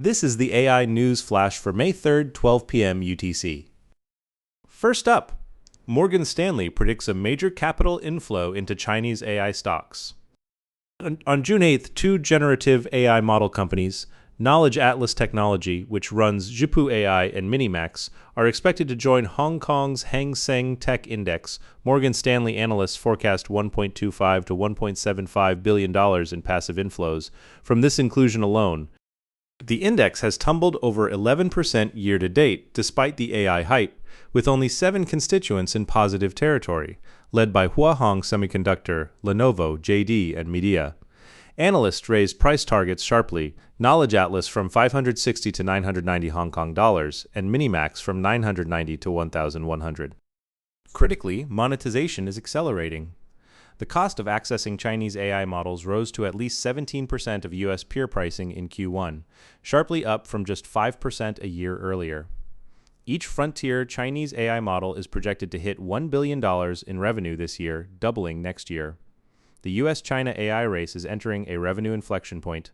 This is the AI News Flash for May 3rd, 12 p.m. UTC. First up, Morgan Stanley predicts a major capital inflow into Chinese AI stocks. On June 8th, two generative AI model companies, Knowledge Atlas Technology, which runs Zhipu AI, and Minimax, are expected to join Hong Kong's Hang Seng Tech Index. Morgan Stanley analysts forecast $1.25 to $1.75 billion in passive inflows from this inclusion alone. The index has tumbled over 11% year-to-date, despite the AI hype, with only 7 constituents in positive territory, led by Huahong Semiconductor, Lenovo, JD, and Midea. Analysts raised price targets sharply, Knowledge Atlas from 560 to 990 Hong Kong dollars, and Minimax from 990 to 1,100. Critically, monetization is accelerating. The cost of accessing Chinese AI models rose to at least 17% of U.S. peer pricing in Q1, sharply up from just 5% a year earlier. Each frontier Chinese AI model is projected to hit $1 billion in revenue this year, doubling next year. The U.S.-China AI race is entering a revenue inflection point.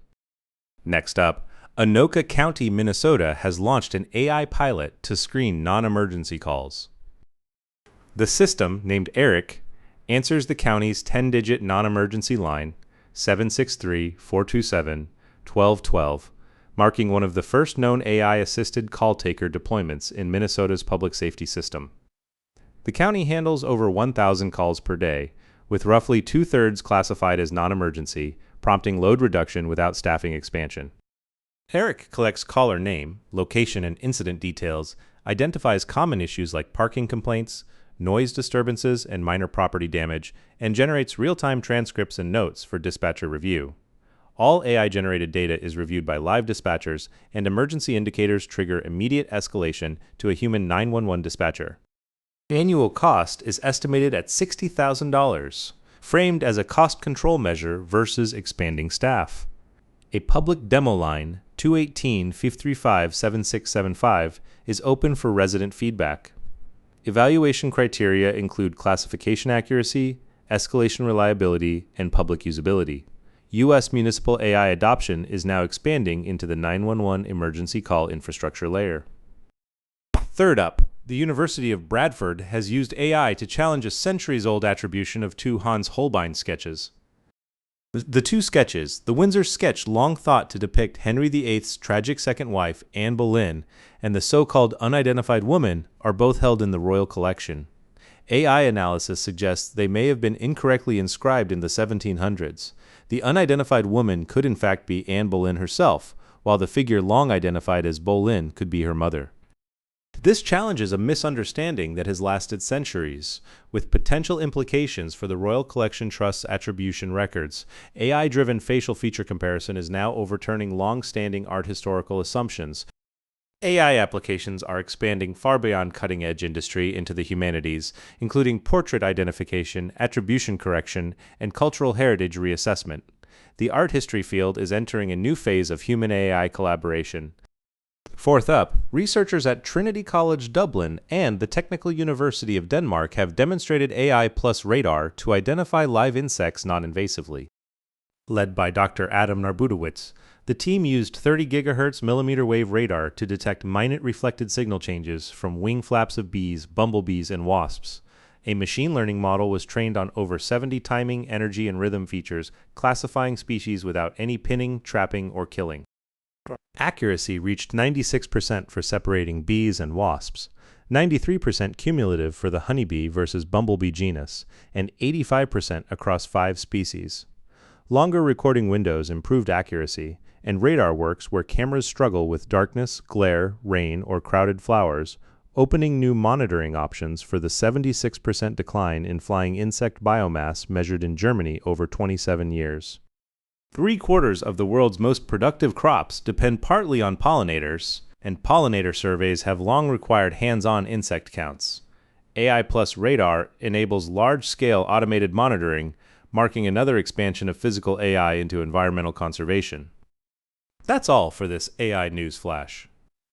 Next up, Anoka County Minnesota has launched an AI pilot to screen non-emergency calls. The system, named Eric, answers the county's 10-digit non-emergency line, 763-427-1212, marking one of the first known AI-assisted call-taker deployments in Minnesota's public safety system. The county handles over 1,000 calls per day, with roughly two-thirds classified as non-emergency, prompting load reduction without staffing expansion. Eric collects caller name, location, and incident details, identifies common issues like parking complaints, noise disturbances, and minor property damage, and generates real-time transcripts and notes for dispatcher review. All AI-generated data is reviewed by live dispatchers, and emergency indicators trigger immediate escalation to a human 911 dispatcher. Annual cost is estimated at $60,000, framed as a cost control measure versus expanding staff. A public demo line, 218-535-7675, is open for resident feedback. Evaluation criteria include classification accuracy, escalation reliability, and public usability. U.S. municipal AI adoption is now expanding into the 911 emergency call infrastructure layer. Third up, the University of Bradford has used AI to challenge a centuries-old attribution of two Hans Holbein sketches. The two sketches, the Windsor sketch long thought to depict Henry VIII's tragic second wife, Anne Boleyn, and the so-called unidentified woman, are both held in the royal collection. AI analysis suggests they may have been incorrectly inscribed in the 1700s. The unidentified woman could in fact be Anne Boleyn herself, while the figure long identified as Boleyn could be her mother. This challenges a misunderstanding that has lasted centuries, with potential implications for the Royal Collection Trust's attribution records. AI-driven facial feature comparison is now overturning long-standing art historical assumptions. AI applications are expanding far beyond cutting-edge industry into the humanities, including portrait identification, attribution correction, and cultural heritage reassessment. The art history field is entering a new phase of human-AI collaboration. Fourth up, researchers at Trinity College Dublin and the Technical University of Denmark have demonstrated AI plus radar to identify live insects non-invasively. Led by Dr. Adam Narbutowicz, the team used 30 GHz mmWave radar to detect minute reflected signal changes from wing flaps of bees, bumblebees, and wasps. A machine learning model was trained on over 70 timing, energy, and rhythm features, classifying species without any pinning, trapping, or killing. Accuracy reached 96% for separating bees and wasps, 93% cumulative for the honeybee versus bumblebee genus, and 85% across 5 species. Longer recording windows improved accuracy, and radar works where cameras struggle with darkness, glare, rain, or crowded flowers, opening new monitoring options for the 76% decline in flying insect biomass measured in Germany over 27 years. 3/4 of the world's most productive crops depend partly on pollinators, and pollinator surveys have long required hands-on insect counts. AI plus radar enables large-scale automated monitoring, marking another expansion of physical AI into environmental conservation. That's all for this AI News Flash.